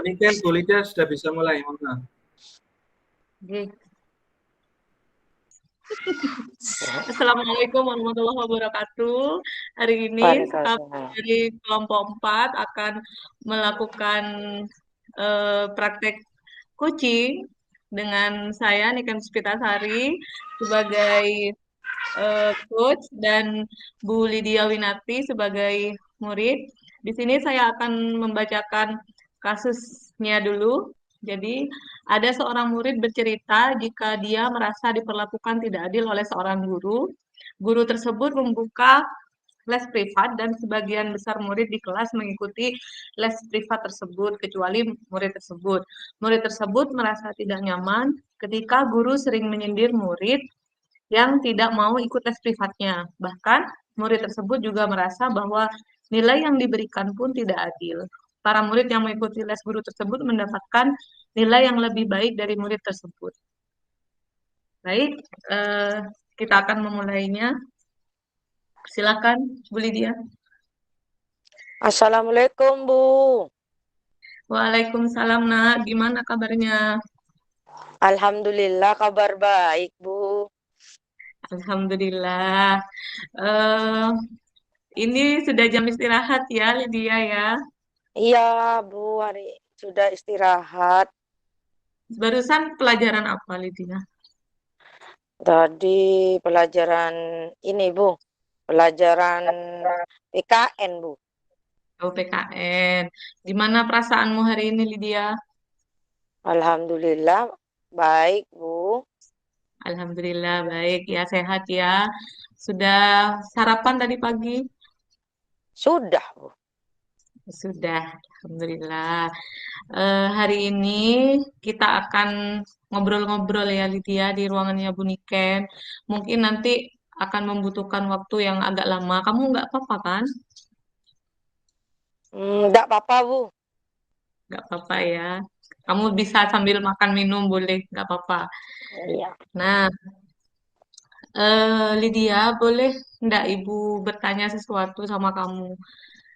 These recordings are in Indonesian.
Niken, Bu Lydia sudah bisa mulai, mana? Oke. Assalamualaikum warahmatullahi wabarakatuh. Hari ini kami Waalaikumsalam. dari kelompok 4 akan melakukan praktek coaching dengan saya Niken Puspitasari sebagai coach dan Bu Lydia Winarti sebagai murid. Di sini saya akan membacakan kasusnya dulu. Jadi, ada seorang murid bercerita jika dia merasa diperlakukan tidak adil oleh seorang guru. Guru tersebut membuka les privat dan sebagian besar murid di kelas mengikuti les privat tersebut, kecuali murid tersebut. Murid tersebut merasa tidak nyaman ketika guru sering menyindir murid yang tidak mau ikut les privatnya. Bahkan, murid tersebut juga merasa bahwa nilai yang diberikan pun tidak adil. Para murid yang mengikuti les guru tersebut mendapatkan nilai yang lebih baik dari murid tersebut. Baik, kita akan memulainya. Silakan, Bu Lydia. Assalamualaikum, Bu. Waalaikumsalam, Nak. Gimana kabarnya? Alhamdulillah kabar baik, Bu. Alhamdulillah. Ini sudah jam istirahat ya, Lydia ya? Iya, Bu, hari sudah istirahat. Barusan pelajaran apa, Lydia? Tadi pelajaran ini, Bu. Pelajaran PKN, Bu. Oh, PKN. Gimana perasaanmu hari ini, Lydia? Alhamdulillah baik, Bu. Alhamdulillah, baik. Ya, sehat ya. Sudah sarapan tadi pagi? Sudah, Bu. Sudah, Alhamdulillah. Hari ini kita akan ngobrol-ngobrol ya, Lydia, di ruangannya Bu Niken. Mungkin nanti akan membutuhkan waktu yang agak lama. Kamu nggak apa-apa kan? Enggak apa-apa, Bu. Nggak apa-apa ya. Kamu bisa sambil makan minum, boleh. Nggak apa-apa. Iya. Nah, Lydia, boleh nggak Ibu bertanya sesuatu sama kamu?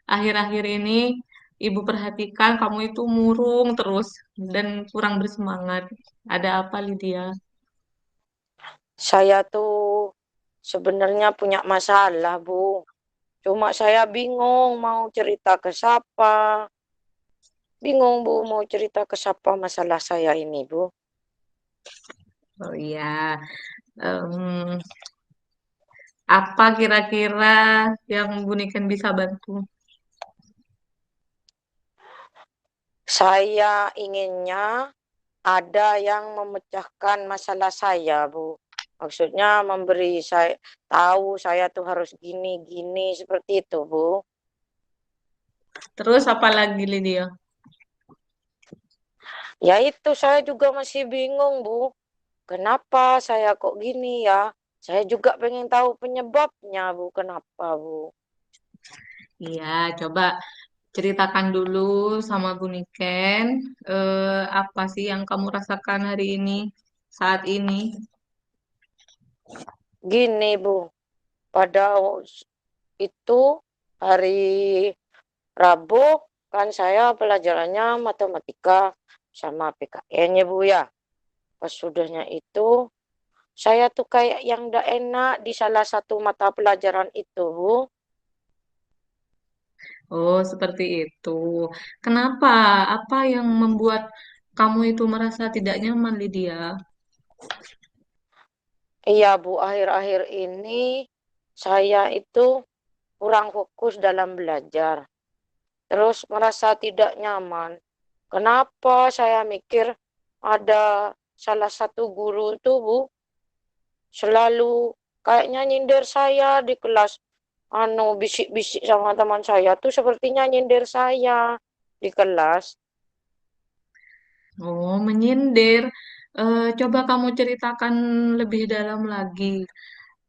Akhir-akhir ini Ibu perhatikan kamu itu murung terus dan kurang bersemangat. Ada apa, Lydia? Saya tuh sebenarnya punya masalah, Bu. Cuma saya bingung mau cerita ke siapa. Bingung, Bu, mau cerita ke siapa masalah saya ini, Bu. Oh iya, Em, apa kira-kira yang Bu Niken bisa bantu? Saya inginnya ada yang memecahkan masalah saya, Bu. Maksudnya memberi saya tahu saya tuh harus gini-gini seperti itu, Bu. Terus apa lagi, Lydia? Ya itu saya juga masih bingung, Bu. Kenapa saya kok gini ya? Saya juga pengen tahu penyebabnya, Bu. Kenapa, Bu? Iya, coba ceritakan dulu sama Bu Niken, apa sih yang kamu rasakan hari ini, saat ini? Gini, Bu. Pada itu hari Rabu kan saya pelajarannya matematika sama PKN-nya, Bu, ya. Pas sudahnya itu saya tuh kayak yang nggak enak di salah satu mata pelajaran itu, Bu. Oh, seperti itu. Kenapa? Apa yang membuat kamu itu merasa tidak nyaman, Lydia? Iya, Bu, akhir-akhir ini saya itu kurang fokus dalam belajar. Terus merasa tidak nyaman. Kenapa saya mikir ada salah satu guru itu, Bu, selalu kayaknya nyindir saya di kelas. Bisik-bisik sama teman saya tuh sepertinya nyindir saya di kelas. Oh, menyindir. Coba kamu ceritakan lebih dalam lagi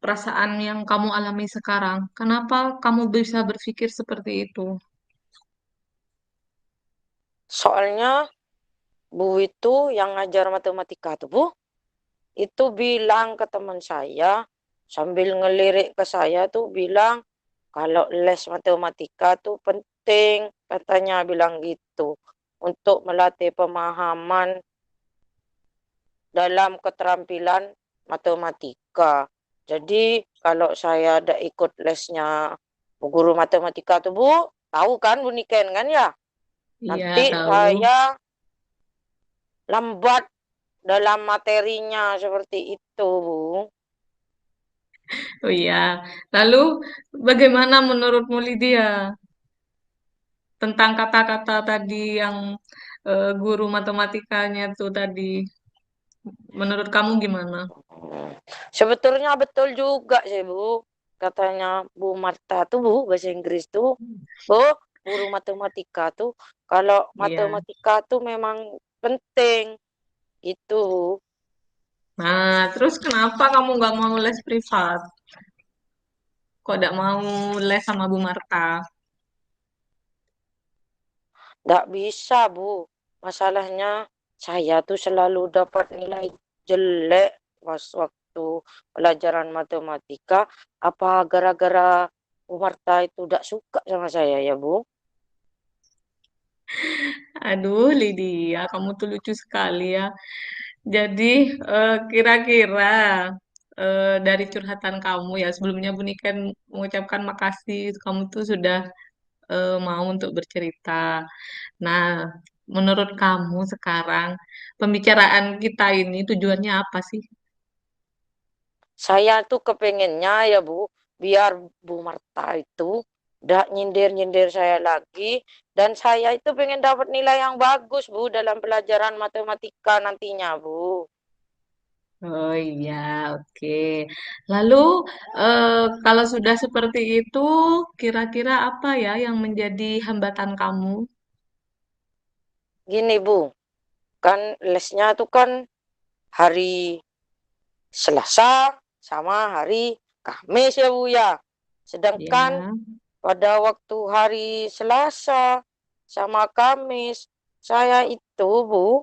perasaan yang kamu alami sekarang. Kenapa kamu bisa berpikir seperti itu? Soalnya Bu itu yang ngajar matematika tuh, Bu, itu bilang ke teman saya sambil ngelirik ke saya tuh bilang kalau les matematika tuh penting, katanya bilang gitu. untuk melatih pemahaman dalam keterampilan matematika. Jadi kalau saya ada ikut lesnya Bu guru matematika tuh Bu, tahu kan Bu Niken kan ya? Iya, Nanti tahu. saya lambat dalam materinya seperti itu Bu. Oh iya. Lalu bagaimana menurutmu Lydia tentang kata-kata tadi yang guru matematikanya tuh tadi? Menurut kamu gimana? Sebetulnya betul juga sih Bu. Katanya Bu Marta tuh Bu, bahasa Inggris tuh. Bu, guru matematika tuh kalau Iya. matematika tuh memang penting itu Bu. Nah, terus kenapa kamu nggak mau les privat? Kok nggak mau les sama Bu Marta? Nggak bisa Bu. Masalahnya saya tuh selalu dapat nilai jelek pas waktu pelajaran matematika. Apa gara-gara Bu Marta itu tidak suka sama saya ya Bu? Aduh, Lydia, kamu tuh lucu sekali ya. Jadi, kira-kira dari curhatan kamu ya, sebelumnya Bu Niken mengucapkan makasih, kamu tuh sudah mau untuk bercerita. Nah, menurut kamu sekarang, pembicaraan kita ini tujuannya apa sih? Saya tuh kepengennya ya Bu, biar Bu Marta itu udah nyindir-nyindir saya lagi. Dan saya itu pengen dapat nilai yang bagus Bu dalam pelajaran matematika nantinya Bu. Oh iya, oke. Lalu, kalau sudah seperti itu, kira-kira apa ya yang menjadi hambatan kamu? Gini Bu, kan lesnya tuh kan hari Selasa sama hari Kamis ya Bu ya. Sedangkan Ya. pada waktu hari Selasa sama Kamis, saya itu Bu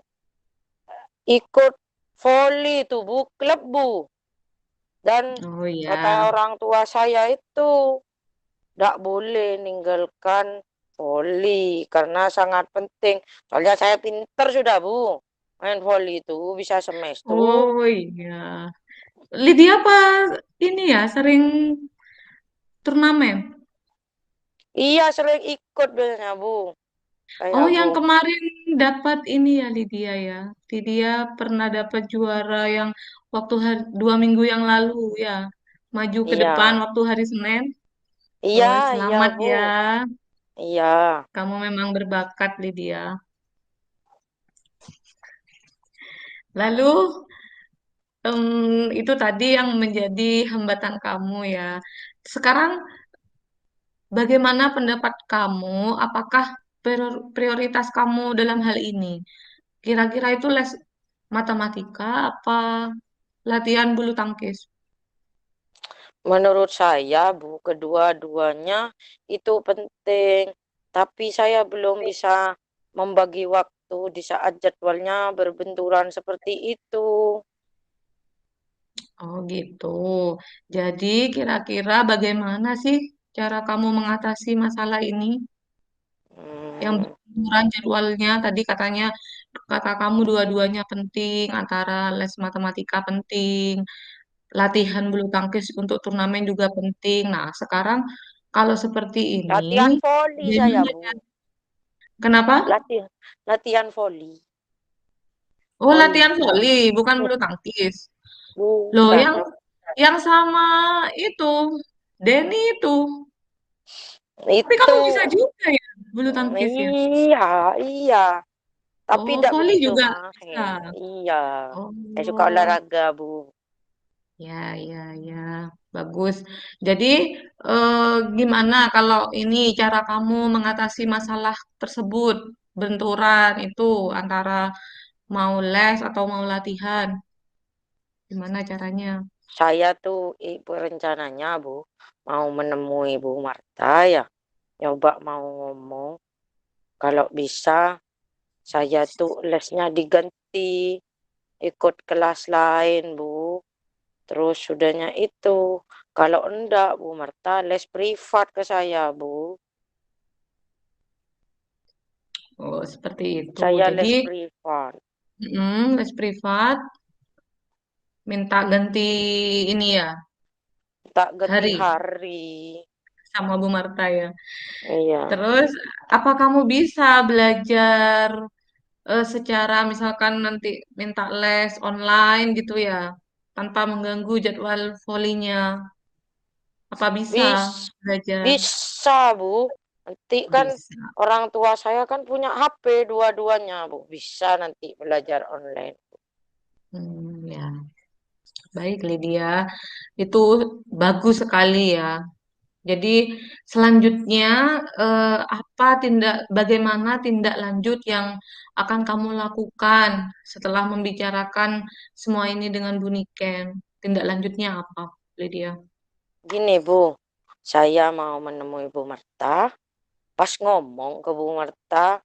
ikut voli tuh Bu, klub Bu. Dan Oh kata ya. orang tua saya itu tidak boleh ninggalkan voli karena sangat penting. Soalnya saya pinter sudah Bu. Main voli itu bisa semes tuh. Oh iya. Lydia apa ini ya sering turnamen? Iya sering ikut biasanya Bu. Saya Oh Bu. yang kemarin dapat ini ya Lydia ya. Lydia pernah dapat juara yang waktu hari, 2 minggu yang lalu ya. Maju ke depan Iya. waktu hari Senin. Iya, Oh iya selamat Bu. ya. Iya. Kamu memang berbakat Lydia. Lalu itu tadi yang menjadi hambatan kamu ya. Sekarang bagaimana pendapat kamu? Apakah prioritas kamu dalam hal ini? Kira-kira itu les matematika apa latihan bulu tangkis? Menurut saya Bu, kedua-duanya itu penting. Tapi saya belum bisa membagi waktu di saat jadwalnya berbenturan seperti itu. Oh gitu. Jadi kira-kira bagaimana sih cara kamu mengatasi masalah ini? Yang Hmm, benturan jadwalnya tadi katanya kata kamu dua-duanya penting, antara les matematika penting, latihan bulu tangkis untuk turnamen juga penting. Nah, sekarang kalau seperti ini, Latihan voli saya, bagaimana Bu. ya? Kenapa? Latihan, latihan voli. Oh, Voli. latihan voli, bukan bulu tangkis. Loh, Bukan. yang sama itu, Denny itu. Tapi Itu. kamu bisa juga ya bulu tangkisnya. Iya, iya. Tapi Oh, tidak voli begitu juga bisa. mahir. Iya. Saya suka Oh, olahraga, Bu. ya, ya, ya, bagus. Jadi, eh, gimana kalau ini cara kamu mengatasi masalah tersebut, benturan itu antara mau les atau mau latihan? Gimana caranya? Saya tuh rencananya Bu mau menemui Bu Marta ya. Nyoba mau ngomong kalau bisa saya tuh lesnya diganti ikut kelas lain Bu. Terus sudahnya itu kalau enggak Bu Marta les privat ke saya Bu. Oh, seperti itu. Saya Jadi, les privat. les privat, minta ganti ini ya, Tak ganti hari hari. sama Bu Marta ya. Iya. Terus, apa kamu bisa belajar secara misalkan nanti minta les online gitu ya, tanpa mengganggu jadwal volinya? Apa bisa Bis, belajar? bisa, Bu. Nanti kan Bisa. orang tua saya kan punya HP dua-duanya, Bu. Bisa nanti belajar online. Ya, baik Lydia. Itu bagus sekali ya. Jadi selanjutnya bagaimana tindak lanjut yang akan kamu lakukan setelah membicarakan semua ini dengan Bu Niken? Tindak lanjutnya apa, Lydia? Gini, Bu. Saya mau menemui Bu Marta. Pas ngomong ke Bu Marta,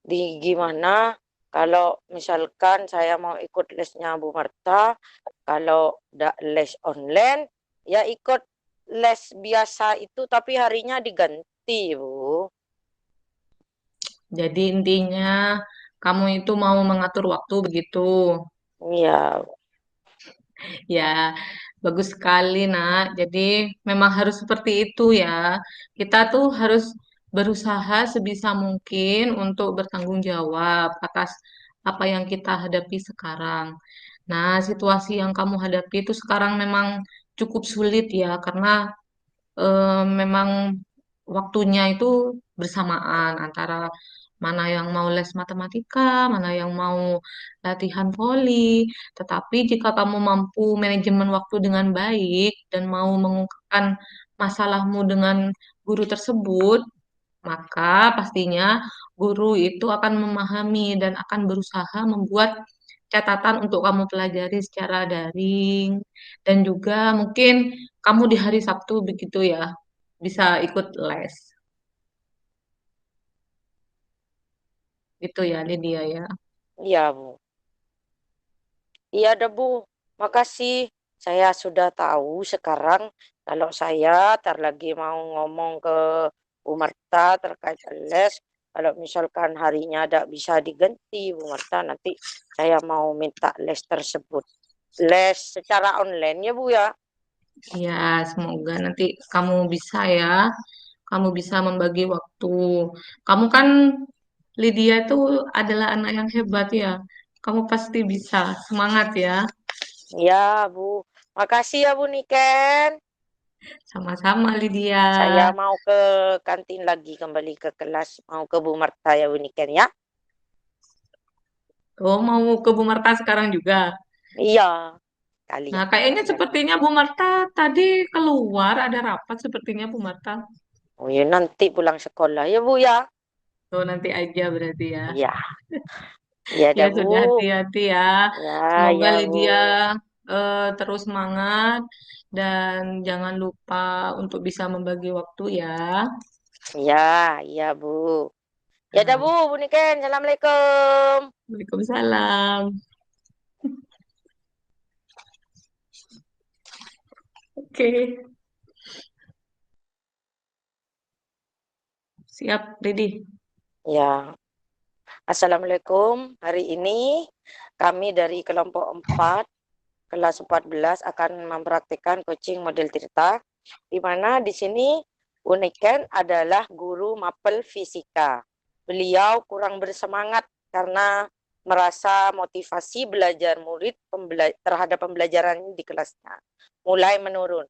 di gimana kalau misalkan saya mau ikut lesnya Bu Marta, kalau les online, ya ikut les biasa itu tapi harinya diganti, Bu. Jadi intinya kamu itu mau mengatur waktu begitu. Iya, Ya, bagus sekali, Nak. Jadi memang harus seperti itu ya. Kita tuh harus berusaha sebisa mungkin untuk bertanggung jawab atas apa yang kita hadapi sekarang. Nah, situasi yang kamu hadapi itu sekarang memang cukup sulit ya, karena memang waktunya itu bersamaan antara mana yang mau les matematika, mana yang mau latihan voli. Tetapi jika kamu mampu manajemen waktu dengan baik dan mau mengungkapkan masalahmu dengan guru tersebut, maka pastinya guru itu akan memahami dan akan berusaha membuat catatan untuk kamu pelajari secara daring dan juga mungkin kamu di hari Sabtu begitu ya bisa ikut les gitu ya Lydia ya. iya, Bu. Iya, dah, Bu. Makasih. Saya sudah tahu sekarang kalau saya tar lagi mau ngomong ke Bu Marta terkait les. Kalau misalkan harinya ada bisa diganti, Bu Marta, nanti saya mau minta les tersebut. Les secara online ya, Bu ya. Ya, semoga nanti kamu bisa ya. Kamu bisa membagi waktu. Kamu kan Lydia itu adalah anak yang hebat ya. Kamu pasti bisa. Semangat ya. Ya, Bu. Makasih ya, Bu Niken. Sama-sama Lydia. Saya mau ke kantin lagi, kembali ke kelas. Mau ke Bu Marta ya, Bu Niken ya. Oh, mau ke Bu Marta sekarang juga. Iya, kali Nah, ya. kayaknya sepertinya Bu Marta tadi keluar ada rapat sepertinya Bu Marta. Oh ya, nanti pulang sekolah ya, Bu ya. Oh, nanti aja berarti ya. Iya, iya Ya dah, Bu. sudah hati-hati ya. Ya, Semoga ya, Bu. Lydia terus semangat dan jangan lupa untuk bisa membagi waktu ya. Iya, iya, Bu. Ya dah, Nah, Bu. Bu Niken, Assalamualaikum. Waalaikumsalam. Oke, siap, Didi. Ya, Assalamualaikum. Hari ini kami dari kelompok 4, kelas 14 akan mempraktikkan coaching model Tirta, di mana di sini Bu Niken adalah guru mapel fisika. Beliau kurang bersemangat karena merasa motivasi belajar murid terhadap pembelajaran di kelasnya mulai menurun.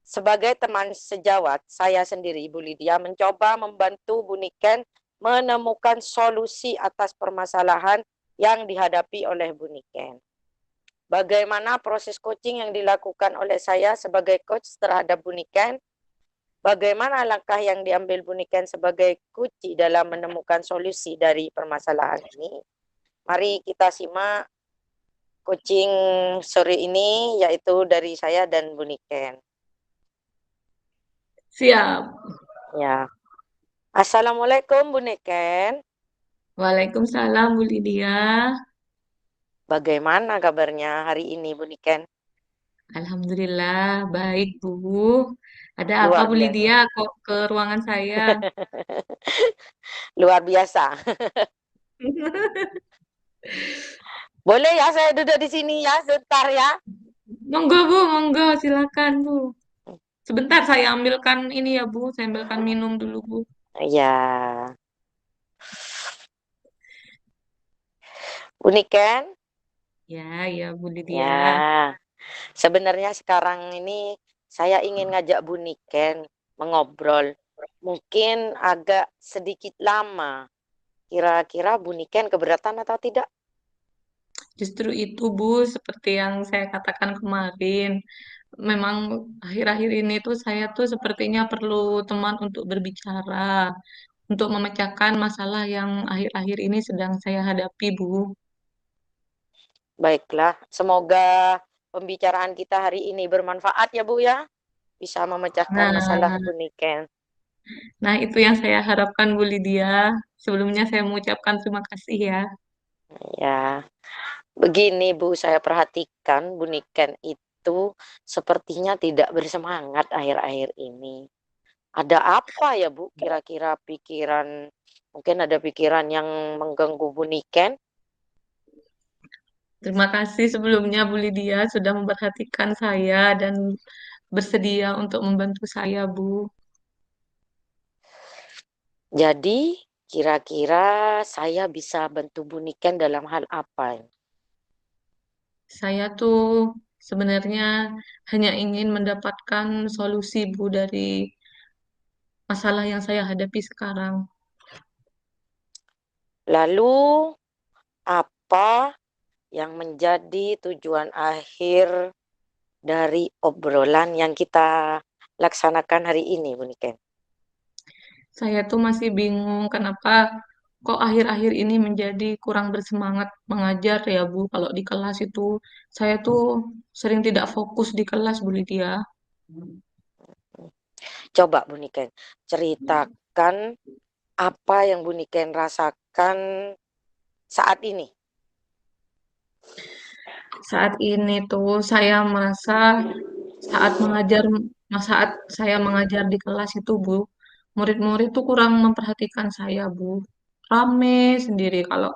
Sebagai teman sejawat, saya sendiri, Ibu Lydia, mencoba membantu Bu Niken menemukan solusi atas permasalahan yang dihadapi oleh Bu Niken. Bagaimana proses coaching yang dilakukan oleh saya sebagai coach terhadap Bu Niken? Bagaimana langkah yang diambil Bu Niken sebagai kunci dalam menemukan solusi dari permasalahan ini? Mari kita simak coaching sore ini, yaitu dari saya dan Bu Niken. Siap. Ya. Assalamualaikum Bu Niken. Waalaikumsalam, Bu Lydia. Bagaimana kabarnya hari ini Bu Niken? Alhamdulillah, baik, Bu. Ada apa Luar Bu biasa. Lydia kok ke ruangan saya? Luar biasa. Boleh ya saya duduk di sini ya sebentar ya. Monggo Bu, monggo silakan Bu. Sebentar saya ambilkan ini ya Bu, saya ambilkan minum dulu Bu. Ya, unik kan? Ya, ya Bu Lydia. Ya. Sebenarnya sekarang ini saya ingin ngajak Bu Niken mengobrol. Mungkin agak sedikit lama. Kira-kira Bu Niken keberatan atau tidak? Justru itu Bu, seperti yang saya katakan kemarin. Memang akhir-akhir ini tuh saya tuh sepertinya perlu teman untuk berbicara, untuk memecahkan masalah yang akhir-akhir ini sedang saya hadapi Bu. Baiklah, semoga pembicaraan kita hari ini bermanfaat ya Bu ya. Bisa memecahkan masalah Nah, Bu Niken. nah itu yang saya harapkan Bu Lydia. Sebelumnya saya mengucapkan terima kasih ya. Ya, begini Bu, saya perhatikan Bu Niken itu sepertinya tidak bersemangat akhir-akhir ini. Ada apa ya Bu kira-kira pikiran, mungkin ada pikiran yang mengganggu Bu Niken? Terima kasih sebelumnya Bu Lydia sudah memperhatikan saya dan bersedia untuk membantu saya Bu. Jadi kira-kira saya bisa bantu Bu Niken dalam hal apa? Saya tuh sebenarnya hanya ingin mendapatkan solusi Bu dari masalah yang saya hadapi sekarang. Lalu apa yang menjadi tujuan akhir dari obrolan yang kita laksanakan hari ini Bu Niken? Saya tuh masih bingung kenapa kok akhir-akhir ini menjadi kurang bersemangat mengajar ya Bu. Kalau di kelas itu saya tuh sering tidak fokus di kelas Bu Lydia. Coba Bu Niken ceritakan apa yang Bu Niken rasakan saat ini. Saat ini tuh saya merasa saat mengajar saat saya mengajar di kelas itu Bu, murid-murid tuh kurang memperhatikan saya Bu. Rame sendiri kalau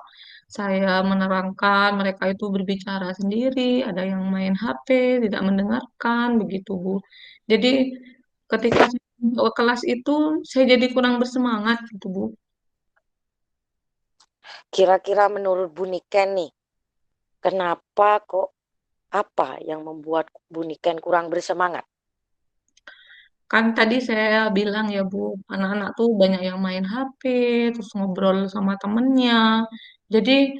saya menerangkan, mereka itu berbicara sendiri, ada yang main HP, tidak mendengarkan begitu Bu. Jadi ketika saya masuk ke kelas itu saya jadi kurang bersemangat gitu Bu. Kira-kira menurut Bu Niken nih, kenapa kok apa yang membuat Bu Niken kurang bersemangat? Kan tadi saya bilang ya Bu, anak-anak tuh banyak yang main HP, terus ngobrol sama temennya. Jadi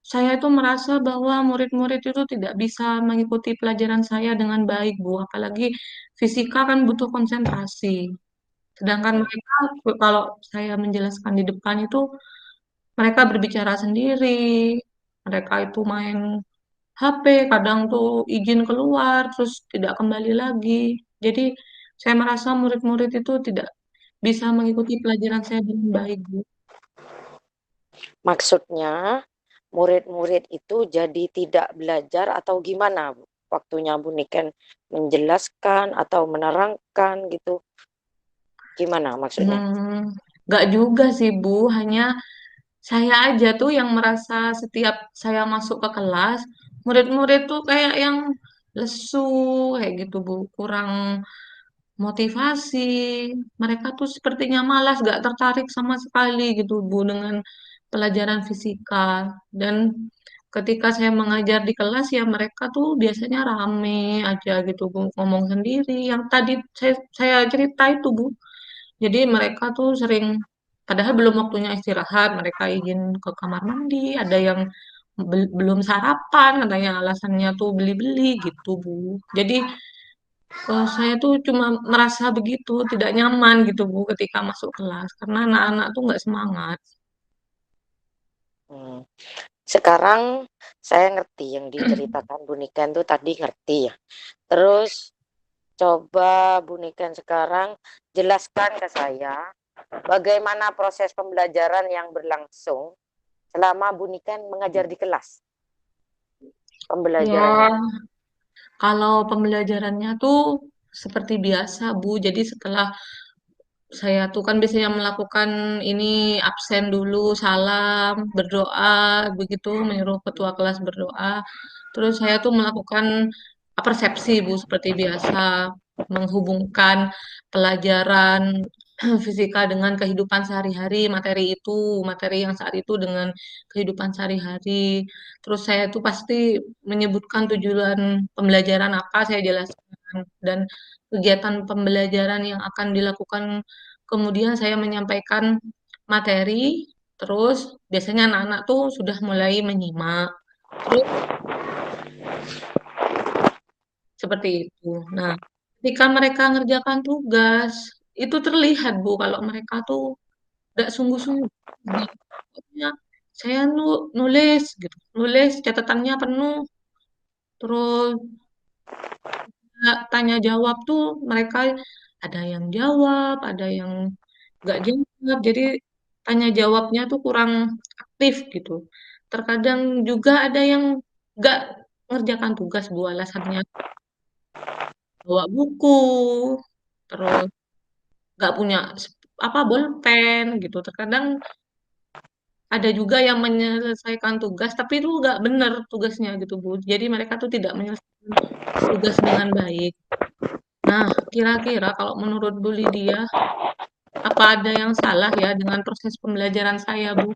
saya itu merasa bahwa murid-murid itu tidak bisa mengikuti pelajaran saya dengan baik Bu. Apalagi fisika kan butuh konsentrasi. Sedangkan Hmm. mereka kalau saya menjelaskan di depan itu mereka berbicara sendiri. Mereka itu main HP, kadang tuh izin keluar, terus tidak kembali lagi. Jadi saya merasa murid-murid itu tidak bisa mengikuti pelajaran saya dengan baik, Bu. Maksudnya murid-murid itu jadi tidak belajar atau gimana Bu? Waktunya Bu Niken menjelaskan atau menerangkan gitu. Gimana maksudnya? Nggak juga sih, Bu. Hanya saya aja tuh yang merasa setiap saya masuk ke kelas, murid-murid tuh kayak yang lesu, kayak gitu, Bu. Kurang motivasi. Mereka tuh sepertinya malas, gak tertarik sama sekali gitu, Bu, dengan pelajaran fisika. Dan ketika saya mengajar di kelas, ya mereka tuh biasanya rame aja gitu, Bu, ngomong sendiri. Yang tadi saya cerita itu, Bu. Jadi mereka tuh sering, padahal belum waktunya istirahat, mereka izin ke kamar mandi, ada yang belum sarapan, katanya alasannya tuh beli-beli gitu, Bu. Jadi saya tuh cuma merasa begitu, tidak nyaman gitu Bu ketika masuk kelas, karena anak-anak tuh nggak semangat. Hmm. Sekarang saya ngerti yang diceritakan Bu Niken tuh tadi ngerti ya. Terus coba Bu Niken sekarang jelaskan ke saya bagaimana proses pembelajaran yang berlangsung selama Bu Niken mengajar di kelas. Pembelajarannya. Ya, kalau pembelajarannya tuh seperti biasa, Bu. Jadi setelah saya tuh kan biasanya melakukan ini absen dulu, salam, berdoa, begitu, menyuruh ketua kelas berdoa. Terus saya tuh melakukan persepsi, Bu, seperti biasa, menghubungkan pelajaran fisika dengan kehidupan sehari-hari, materi yang saat itu dengan kehidupan sehari-hari. Terus saya tuh pasti menyebutkan tujuan pembelajaran apa, saya jelaskan. Dan kegiatan pembelajaran yang akan dilakukan. Kemudian saya menyampaikan materi, terus biasanya anak-anak tuh sudah mulai menyimak. Terus seperti itu. Nah, ketika mereka ngerjakan tugas, itu terlihat Bu kalau mereka tuh gak sungguh-sungguh. Pokoknya saya nulis gitu, nulis catatannya penuh, terus tanya jawab tuh mereka ada yang jawab, ada yang nggak jawab. Jadi tanya jawabnya tuh kurang aktif gitu. Terkadang juga ada yang nggak ngerjakan tugas bu alasannya bawa buku, terus nggak punya apa bolpen gitu. Terkadang ada juga yang menyelesaikan tugas tapi itu nggak benar tugasnya gitu bu. Jadi mereka tuh tidak menyelesaikan tugas dengan baik. Nah, kira-kira kalau menurut Bu Lydia, apa ada yang salah ya dengan proses pembelajaran saya, Bu?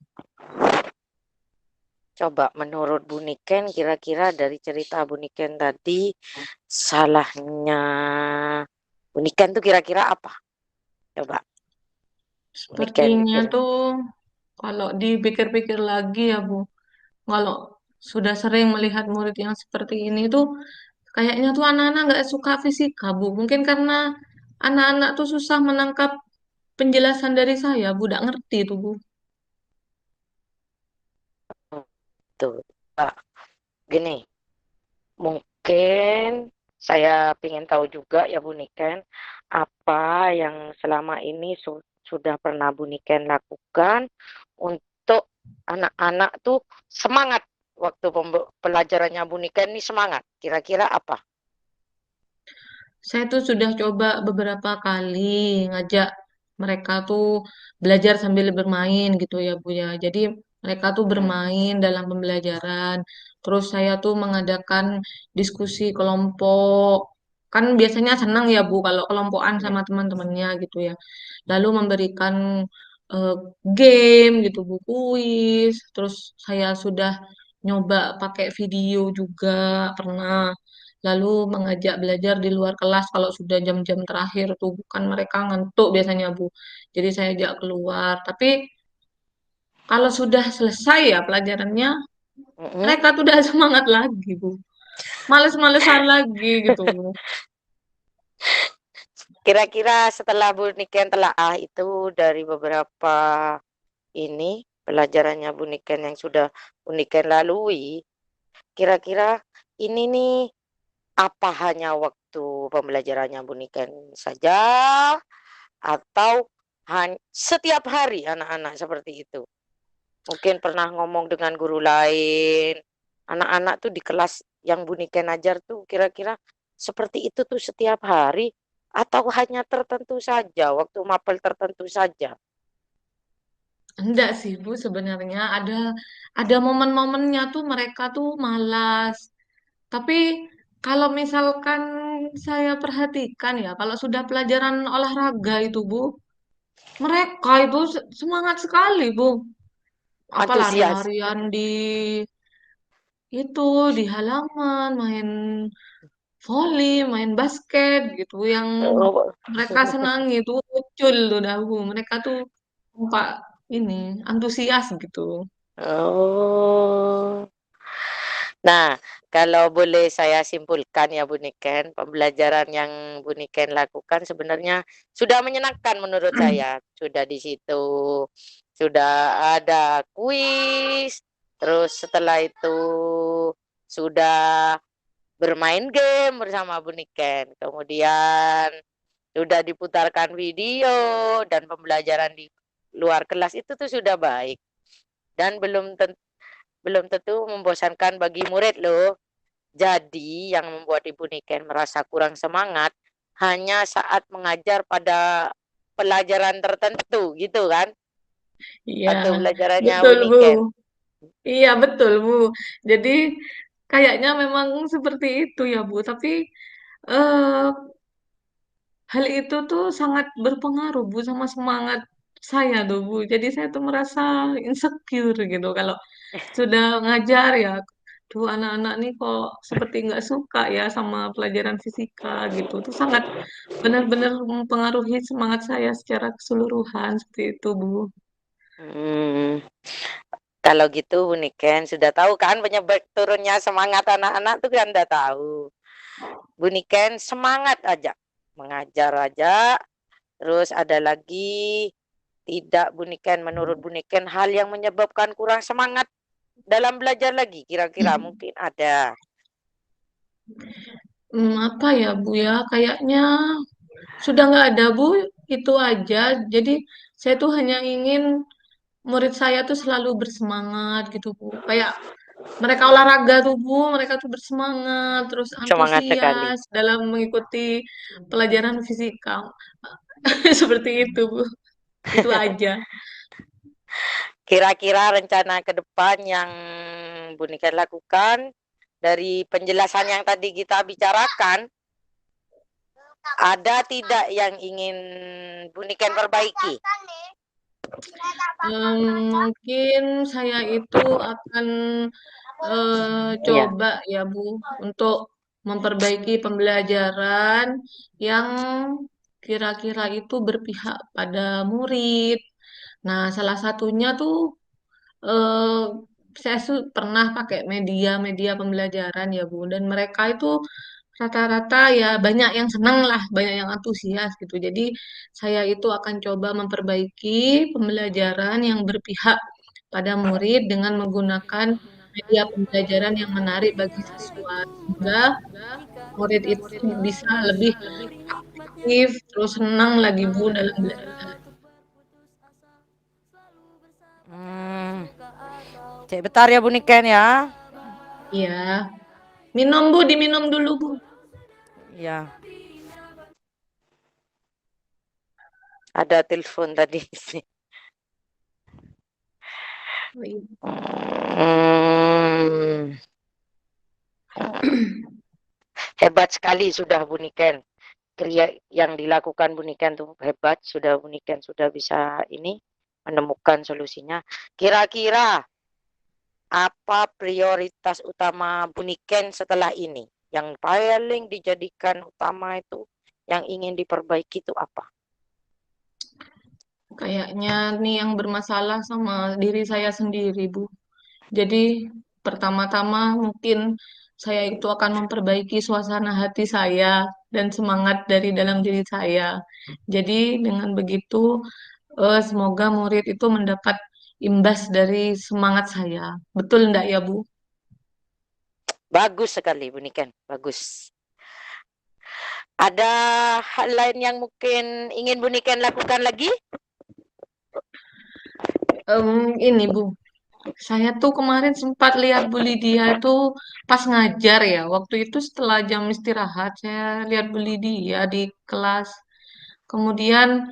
Coba menurut Bu Niken, kira-kira dari cerita Bu Niken tadi, salahnya Bu Niken tuh kira-kira apa? Coba Bu Niken Sepertinya pikir. tuh kalau dipikir-pikir lagi ya, Bu, kalau sudah sering melihat murid yang seperti ini tuh kayaknya tuh anak-anak nggak suka fisika, Bu. Mungkin karena anak-anak tuh susah menangkap penjelasan dari saya, Bu. Nggak ngerti tuh, Bu. Tuh, Pak. Gini, mungkin saya ingin tahu juga ya Bu Niken, apa yang selama ini sudah pernah Bu Niken lakukan untuk anak-anak tuh semangat waktu pelajarannya Bu Niken ini semangat. Kira-kira apa? Saya tuh sudah coba beberapa kali ngajak mereka tuh belajar sambil bermain gitu ya Bu ya. Jadi mereka tuh bermain dalam pembelajaran. Terus saya tuh mengadakan diskusi kelompok. Kan biasanya senang ya Bu kalau kelompokan sama teman-temannya gitu ya. Lalu memberikan eh, game gitu Bu, kuis. Terus saya sudah nyoba pakai video juga pernah. Lalu mengajak belajar di luar kelas kalau sudah jam-jam terakhir tuh bukan mereka ngantuk biasanya Bu. Jadi saya ajak keluar. Tapi kalau sudah selesai ya pelajarannya, Mm-mm. mereka tuh udah semangat lagi Bu. Males-malesan lagi gitu. Kira-kira setelah Bu Niken telaah itu dari beberapa ini pelajarannya Bu Niken yang sudah Bu Niken lalui, kira-kira ini nih apa hanya waktu pembelajarannya Bu Niken saja atau setiap hari anak-anak seperti itu? Mungkin pernah ngomong dengan guru lain, anak-anak tuh di kelas yang Bu Niken ajar tuh kira-kira seperti itu tuh setiap hari atau hanya tertentu saja, waktu mapel tertentu saja? Enggak sih Bu sebenarnya ada momen-momennya tuh mereka tuh malas. Tapi kalau misalkan saya perhatikan ya, kalau sudah pelajaran olahraga itu Bu, mereka itu semangat sekali Bu. Apa Antusias. lari-larian itu di halaman, main volley, main basket gitu. Yang Oh, mereka senangi itu muncul tuh dahulu. Mereka tuh tampak ini antusias gitu. oh. Nah, kalau boleh saya simpulkan ya Bu Niken, pembelajaran yang Bu Niken lakukan sebenarnya sudah menyenangkan menurut saya. Sudah di situ, sudah ada kuis, terus setelah itu sudah bermain game bersama Bu Niken. Kemudian sudah diputarkan video dan pembelajaran di luar kelas itu tuh sudah baik. Dan belum tentu membosankan bagi murid loh. Jadi yang membuat Ibu Niken merasa kurang semangat hanya saat mengajar pada pelajaran tertentu gitu kan? Iya, Atau pelajarannya betul Bu. Buniken? Iya, betul Bu. Jadi kayaknya memang seperti itu ya Bu. Tapi eh, hal itu tuh sangat berpengaruh Bu sama semangat saya tuh Bu. Jadi saya tuh merasa insecure gitu kalau sudah ngajar ya. Tuh anak-anak nih kok seperti nggak suka ya sama pelajaran fisika gitu. Itu sangat benar-benar mempengaruhi semangat saya secara keseluruhan seperti itu Bu. Hmm, kalau gitu Buniken sudah tahu kan penyebab turunnya semangat anak-anak tuh kan udah tahu. Buniken semangat aja, mengajar aja. Terus ada lagi tidak Buniken, menurut Buniken hal yang menyebabkan kurang semangat dalam belajar lagi. Kira-kira mungkin ada. Apa ya Bu ya? Kayaknya sudah nggak ada Bu, itu aja. Jadi saya tuh hanya ingin murid saya tuh selalu bersemangat gitu Bu. Kayak mereka olahraga tuh Bu, mereka tuh bersemangat, terus Semangat sekali. antusias dalam mengikuti pelajaran fisika. Seperti itu Bu, itu aja. Kira-kira rencana ke depan yang Buniken lakukan dari penjelasan yang tadi kita bicarakan, ada tidak yang ingin Buniken perbaiki? Mungkin saya itu akan Iya. coba ya Bu untuk memperbaiki pembelajaran yang kira-kira itu berpihak pada murid. Nah, salah satunya tuh eh, saya pernah pakai media-media pembelajaran ya Bu, dan mereka itu rata-rata ya banyak yang senang lah, banyak yang antusias gitu. Jadi saya itu akan coba memperbaiki pembelajaran yang berpihak pada murid dengan menggunakan media pembelajaran yang menarik bagi siswa, sehingga murid itu bisa lebih aktif, terus senang lagi Bu dalam belajar. Hmm. Cek bentar ya Buniken ya. Iya, minum Bu, diminum dulu Bu. Ya. Ada telepon tadi sih. Oh, iya. Hmm. Hebat sekali sudah Buniken. Kerja yang dilakukan Buniken tuh hebat. Sudah Buniken sudah bisa ini menemukan solusinya. Kira-kira apa prioritas utama Buniken setelah ini? Yang paling dijadikan utama itu yang ingin diperbaiki itu apa? Kayaknya nih yang bermasalah sama diri saya sendiri, Bu. Jadi pertama-tama mungkin saya itu akan memperbaiki suasana hati saya dan semangat dari dalam diri saya. Jadi dengan begitu semoga murid itu mendapat imbas dari semangat saya. Betul enggak ya, Bu? Bagus sekali Buniken, bagus. Ada hal lain yang mungkin ingin Buniken lakukan lagi? Ini, Bu. Saya tuh kemarin sempat lihat Bu Lydia itu pas ngajar ya. Waktu itu setelah jam istirahat, saya lihat Bu Lydia di kelas. Kemudian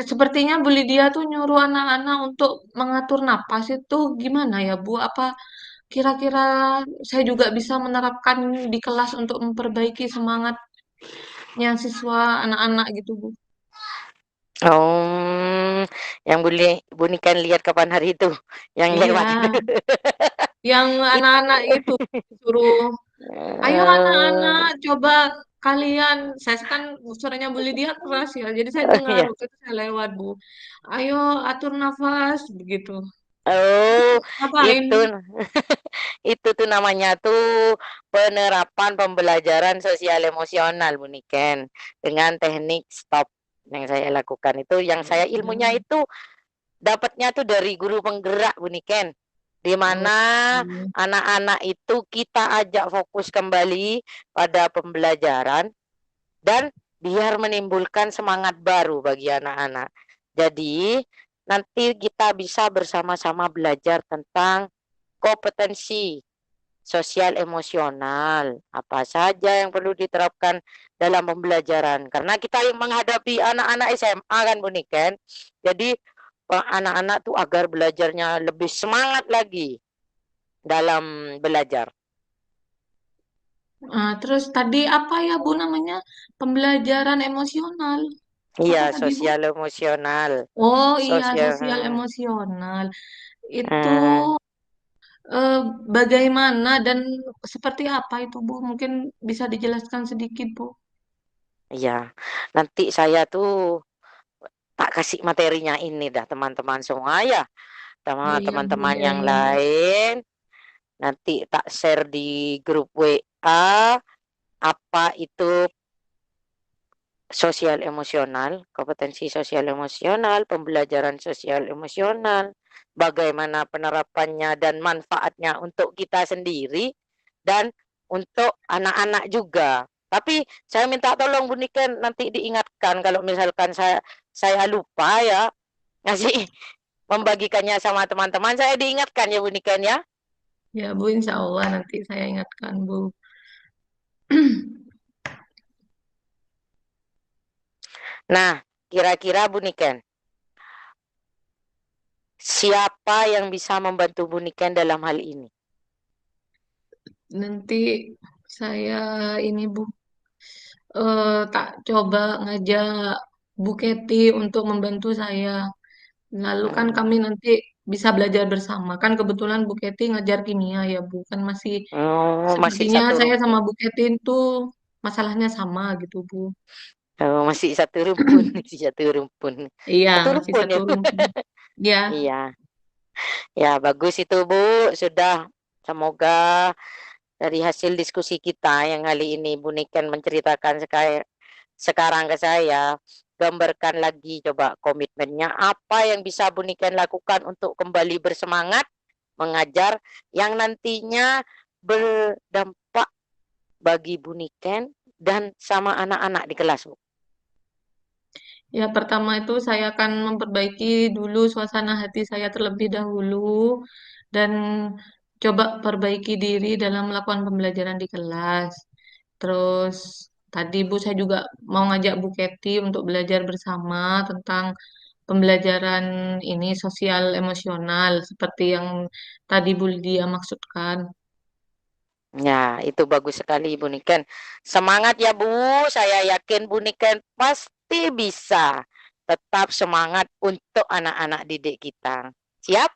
sepertinya Bu Lydia tuh nyuruh anak-anak untuk mengatur napas itu gimana ya Bu? Apa kira-kira saya juga bisa menerapkan di kelas untuk memperbaiki semangatnya siswa anak-anak gitu Bu? Oh, yang Buniken lihat kapan hari itu, yang lewat itu. Iya, yang It, anak-anak itu suruh, ayo eh, anak-anak coba kalian, saya kan suaranya Bu Lydia keras ya, jadi saya dengar ya. waktu itu saya lewat Bu. Ayo atur nafas begitu. Oh, Ngapain itu Bu? itu tuh namanya tuh penerapan pembelajaran sosial emosional Buniken dengan teknik stop yang saya lakukan itu yang saya ilmunya Hmm. itu dapatnya tuh dari guru penggerak Buniken di Oh, mana iya. anak-anak itu kita ajak fokus kembali pada pembelajaran dan biar menimbulkan semangat baru bagi anak-anak. Jadi, nanti kita bisa bersama-sama belajar tentang kompetensi sosial emosional. Apa saja yang perlu diterapkan dalam pembelajaran? Karena kita yang menghadapi anak-anak SMA kan Bu Niken. Jadi anak-anak tuh agar belajarnya lebih semangat lagi dalam belajar. Terus tadi apa ya Bu namanya? Pembelajaran emosional. Apa Iya, tadi Bu? sosial emosional. Oh iya, Sosial. sosial emosional. Itu eh, eh, bagaimana dan seperti apa itu Bu? Mungkin bisa dijelaskan sedikit Bu. iya. Nanti saya tuh tak kasih materinya ini dah teman-teman semua ya. Oh Sama iya Bu, teman-teman ya yang ya. lain. Nanti tak share di grup WA apa itu sosial emosional, kompetensi sosial emosional, pembelajaran sosial emosional, bagaimana penerapannya dan manfaatnya untuk kita sendiri dan untuk anak-anak juga. Tapi saya minta tolong Bu Niken nanti diingatkan kalau misalkan saya lupa ya ngasih membagikannya sama teman-teman, saya diingatkan ya Bu Niken ya. Ya Bu, insya Allah nanti saya ingatkan Bu. Nah, kira-kira Bu Niken, siapa yang bisa membantu Bu Niken dalam hal ini? Nanti saya ini Bu, tak coba ngajak Bu Keti untuk membantu saya. Lalu kan Hmm. kami nanti bisa belajar bersama. Kan kebetulan Bu Keti ngajar kimia ya Bu. Kan masih Oh, masih sepertinya satu saya sama rumpun. Bu Keti itu masalahnya sama gitu Bu. Oh, masih satu rumpun, masih satu rumpun. Iya, Satu masih rumpun satu ya. rumpun. Ya, Iya, ya bagus itu Bu. Sudah. Semoga dari hasil diskusi kita yang kali ini Bu Niken menceritakan sekarang ke saya, gambarkan lagi coba komitmennya apa yang bisa Bu Niken lakukan untuk kembali bersemangat mengajar yang nantinya berdampak bagi Bu Niken dan sama anak-anak di kelas Bu. ya pertama itu saya akan memperbaiki dulu suasana hati saya terlebih dahulu dan coba perbaiki diri dalam melakukan pembelajaran di kelas. Terus tadi Bu saya juga mau ngajak Bu Keti untuk belajar bersama tentang pembelajaran ini sosial emosional seperti yang tadi Bu Lydia maksudkan. Ya, itu bagus sekali Bu Niken. Semangat ya Bu, saya yakin Bu Niken pasti bisa. Tetap semangat untuk anak-anak didik kita. Siap?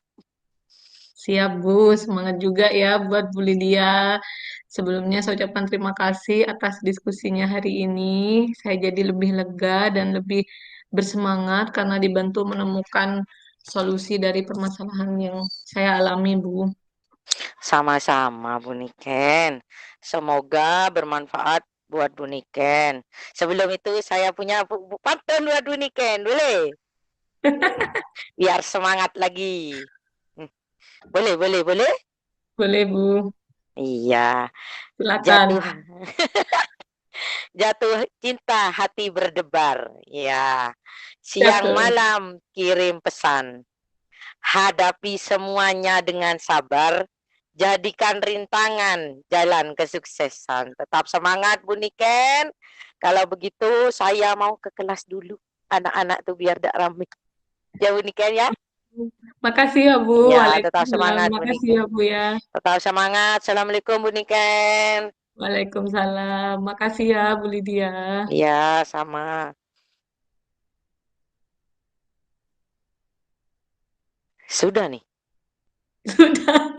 Siap Bu, semangat juga ya buat Bu Lydia. Sebelumnya saya ucapkan terima kasih atas diskusinya hari ini. Saya jadi lebih lega dan lebih bersemangat karena dibantu menemukan solusi dari permasalahan yang saya alami, Bu. Sama-sama Bu Niken. Semoga bermanfaat buat Bu Niken. Sebelum itu saya punya pantun buat Bu Niken. Boleh? Biar semangat lagi. Boleh, boleh, boleh? Boleh, Bu. Iya. Silakan. Jatuh jatuh cinta hati berdebar. Ya. Siang Cakep. malam kirim pesan. Hadapi semuanya dengan sabar. Jadikan rintangan jalan kesuksesan. Tetap semangat Bu Niken. Kalau begitu saya mau ke kelas dulu. Anak-anak tuh biar tidak ramai. Ya Bu Niken ya. Makasih ya, Bu. Ya, tetap Waalaikumsalam. semangat Bu Makasih Niken. ya, Bu ya. Tetap semangat. Assalamualaikum Bu Niken. Waalaikumsalam. Makasih ya, Bu Lydia. Ya, sama. Sudah nih. Sudah.